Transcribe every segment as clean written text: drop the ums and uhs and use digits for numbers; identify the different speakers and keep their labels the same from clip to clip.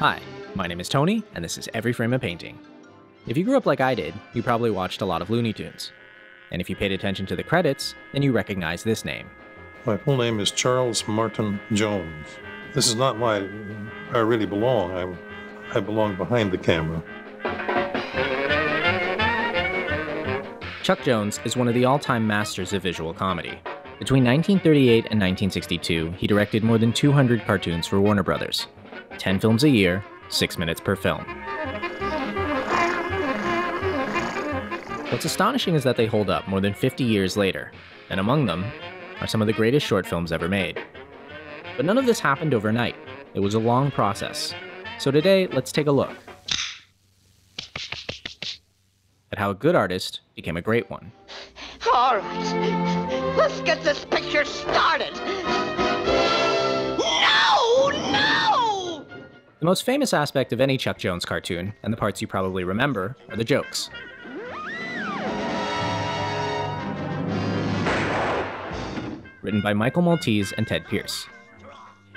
Speaker 1: Hi, my name is Tony, and this is Every Frame a Painting. If you grew up like I did, you probably watched a lot of Looney Tunes. And if you paid attention to the credits, then you recognize this name.
Speaker 2: My full name is Charles Martin Jones. This is not where I really belong. I belong behind the camera.
Speaker 1: Chuck Jones is one of the all-time masters of visual comedy. Between 1938 and 1962, he directed more than 200 cartoons for Warner Brothers. 10 films a year, 6 minutes per film. What's astonishing is that they hold up more than 50 years later, and among them are some of the greatest short films ever made. But none of this happened overnight. It was a long process. So today, let's take a look at how a good artist became a great one.
Speaker 3: All right, let's get this picture started. No!
Speaker 1: The most famous aspect of any Chuck Jones cartoon, and the parts you probably remember, are the jokes. Written by Michael Maltese and Ted Pierce.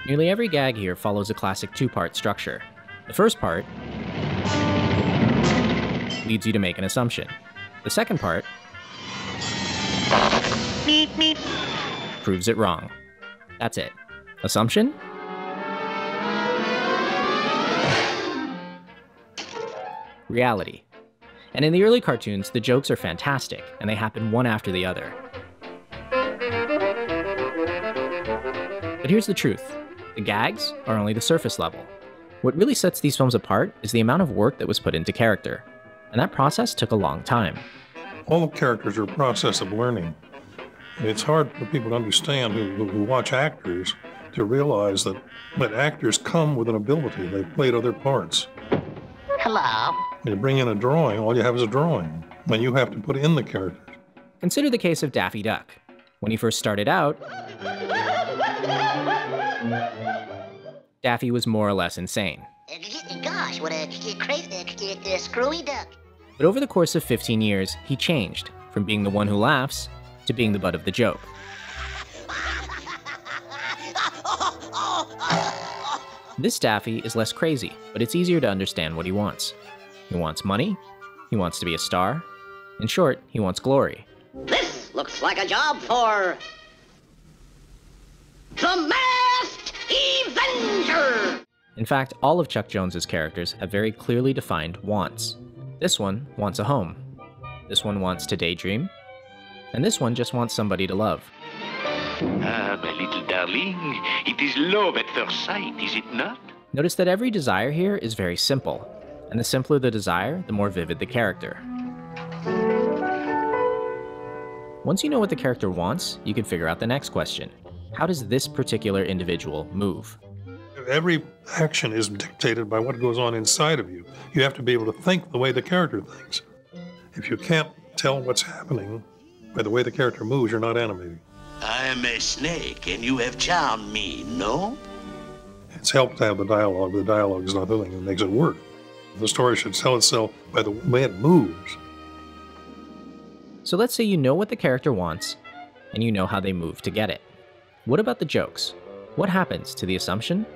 Speaker 1: Nearly every gag here follows a classic two-part structure. The first part leads you to make an assumption. The second part proves it wrong. That's it. Assumption? Reality. And in the early cartoons, the jokes are fantastic, and they happen one after the other. But here's the truth. The gags are only the surface level. What really sets these films apart is the amount of work that was put into character. And that process took a long time.
Speaker 2: All characters are a process of learning. It's hard for people to understand who watch actors to realize that actors come with an ability. They've played other parts.
Speaker 3: Hello.
Speaker 2: You bring in a drawing, all you have is a drawing. And you have to put in the characters.
Speaker 1: Consider the case of Daffy Duck. When he first started out, Daffy was more or less insane.
Speaker 3: Gosh, what a crazy, screwy duck.
Speaker 1: But over the course of 15 years, he changed from being the one who laughs to being the butt of the joke. This Daffy is less crazy, but it's easier to understand what he wants. He wants money, he wants to be a star. In short, he wants glory.
Speaker 3: This looks like a job for the Masked Avenger!
Speaker 1: In fact, all of Chuck Jones's characters have very clearly defined wants. This one wants a home. This one wants to daydream. And this one just wants somebody to love.
Speaker 4: Ah, my little darling, it is love at first sight, is it not?
Speaker 1: Notice that every desire here is very simple. And the simpler the desire, the more vivid the character. Once you know what the character wants, you can figure out the next question. How does this particular individual move?
Speaker 2: Every action is dictated by what goes on inside of you. You have to be able to think the way the character thinks. If you can't tell what's happening by the way the character moves, you're not animating.
Speaker 4: I am a snake, and you have charmed me, no?
Speaker 2: It's helped to have the dialogue, but the dialogue is not the thing that makes it work. The story should tell itself by the way it moves.
Speaker 1: So let's say you know what the character wants, and you know how they move to get it. What about the jokes? What happens to the assumption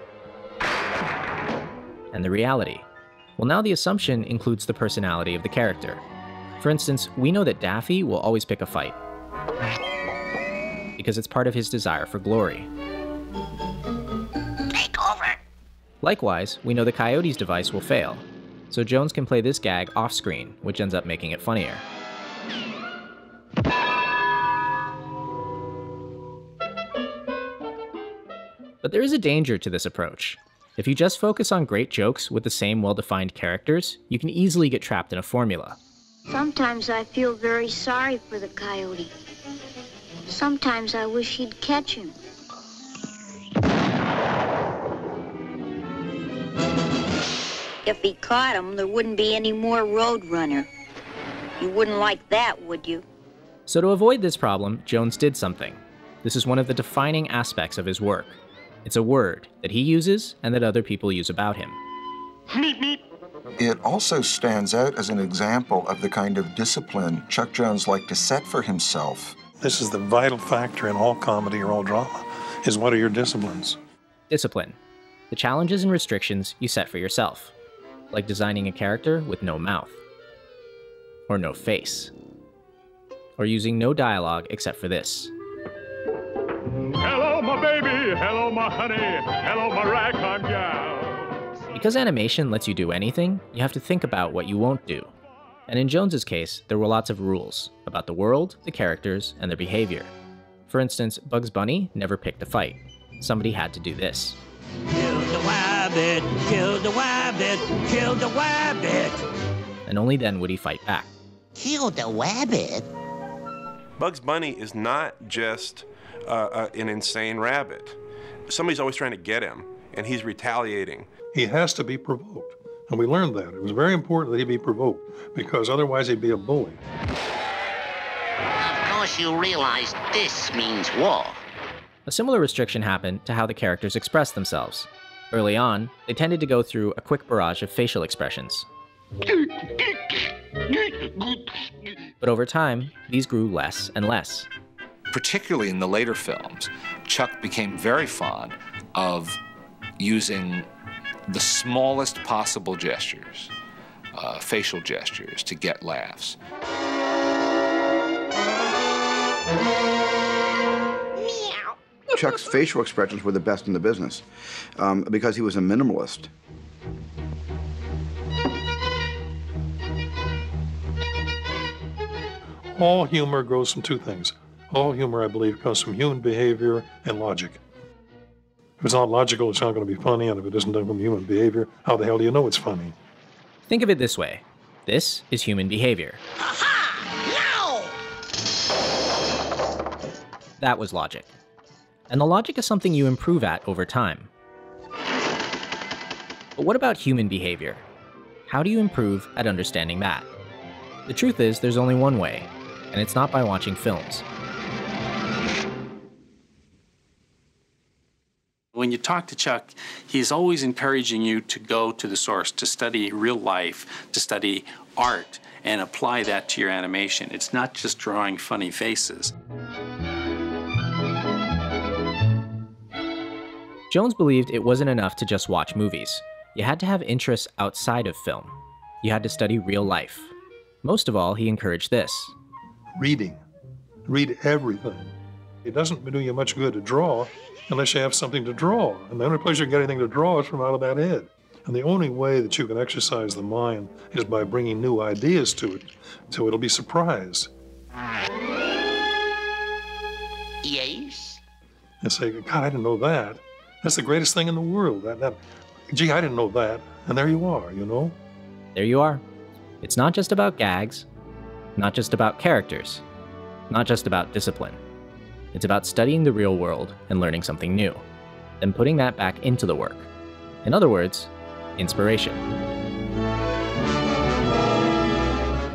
Speaker 1: and the reality? Well, now the assumption includes the personality of the character. For instance, we know that Daffy will always pick a fight because it's part of his desire for glory.
Speaker 3: Take over.
Speaker 1: Likewise, we know the Coyote's device will fail, so Jones can play this gag off-screen, which ends up making it funnier. But there is a danger to this approach. If you just focus on great jokes with the same well-defined characters, you can easily get trapped in a formula.
Speaker 5: Sometimes I feel very sorry for the coyote. Sometimes I wish he'd catch him. If he caught him, there wouldn't be any more Roadrunner. You wouldn't like that, would you?
Speaker 1: So to avoid this problem, Jones did something. This is one of the defining aspects of his work. It's a word that he uses and that other people use about him.
Speaker 6: It also stands out as an example of the kind of discipline Chuck Jones liked to set for himself.
Speaker 2: This is the vital factor in all comedy or all drama, is what are your disciplines?
Speaker 1: Discipline. the challenges and restrictions you set for yourself, like designing a character with no mouth, or no face, or using no dialogue except for this.
Speaker 7: Hello, my baby. Hello, my honey. Hello, my ragtime gal.
Speaker 1: Because animation lets you do anything, you have to think about what you won't do. And in Jones's case, there were lots of rules about the world, the characters, and their behavior. For instance, Bugs Bunny never picked a fight. Somebody had to do this.
Speaker 8: Kill the wabbit, kill the wabbit, kill the wabbit.
Speaker 1: And only then would he fight back.
Speaker 8: Kill the wabbit?
Speaker 9: Bugs Bunny is not just an insane rabbit. Somebody's always trying to get him, and he's retaliating.
Speaker 2: He has to be provoked. And we learned that. It was very important that he be provoked, because otherwise he'd be a bully.
Speaker 3: Of course you realize this means war.
Speaker 1: A similar restriction happened to how the characters expressed themselves. Early on, they tended to go through a quick barrage of facial expressions. But over time, these grew less and less.
Speaker 10: Particularly in the later films, Chuck became very fond of using the smallest possible gestures, facial gestures, to get laughs.
Speaker 11: Chuck's facial expressions were the best in the business because he was a minimalist.
Speaker 2: All humor grows from two things. All humor, I believe, comes from human behavior and logic. If it's not logical, it's not going to be funny, and if it doesn't come from human behavior, how the hell do you know it's funny?
Speaker 1: Think of it this way. This is human behavior.
Speaker 3: Aha!
Speaker 1: No! That was logic. And the logic is something you improve at over time. But what about human behavior? How do you improve at understanding that? The truth is, there's only one way, and it's not by watching films.
Speaker 12: When you talk to Chuck, he's always encouraging you to go to the source, to study real life, to study art, and apply that to your animation. It's not just drawing funny faces.
Speaker 1: Jones believed it wasn't enough to just watch movies. You had to have interests outside of film. You had to study real life. Most of all, he encouraged this.
Speaker 2: Reading. Read everything. It doesn't do you much good to draw unless you have something to draw. And the only place you can get anything to draw is from out of that head. And the only way that you can exercise the mind is by bringing new ideas to it, so it'll be surprised.
Speaker 3: Yes?
Speaker 2: And say, God, I didn't know that. That's the greatest thing in the world. Gee, I didn't know that. And there you are, you know?
Speaker 1: There you are. It's not just about gags, not just about characters, not just about discipline. It's about studying the real world and learning something new, then putting that back into the work. In other words, inspiration.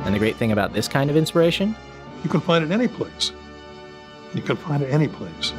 Speaker 1: And the great thing about this kind of inspiration?
Speaker 2: You can find it any place. You can find it any place.